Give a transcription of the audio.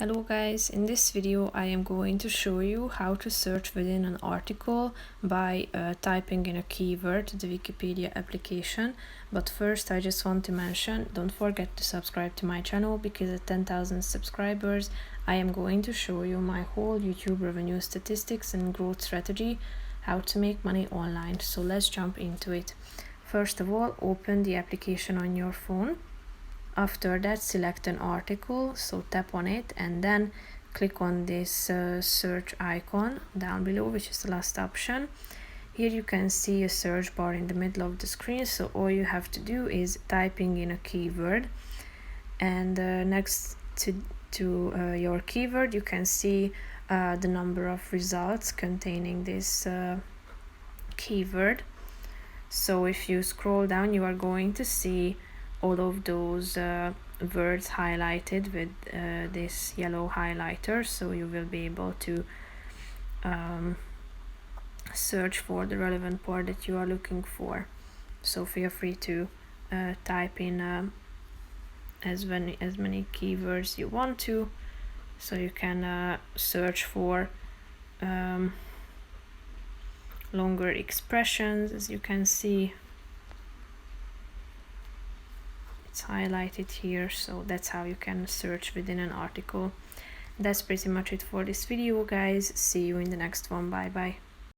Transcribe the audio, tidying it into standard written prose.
Hello guys, in this video I am going to show you how to search within an article by typing in a keyword, the Wikipedia application. But first I just want to mention, don't forget to subscribe to my channel because at 10,000 subscribers I am going to show you my whole YouTube revenue statistics and growth strategy, how to make money online. So let's jump into it. First of all, open the application on your phone. After that, select an article, so tap on it and then click on this search icon down below, which is the last option. Here you can see a search bar in the middle of the screen, so all you have to do is typing in a keyword, and next to your keyword you can see the number of results containing this keyword. So if you scroll down, you are going to see all of those words highlighted with this yellow highlighter, so you will be able to search for the relevant part that you are looking for. So feel free to type in as many keywords you want to, so you can search for longer expressions. As you can see, it's highlighted here, so that's how you can search within an article. That's pretty much it for this video, guys. See you in the next one. Bye bye.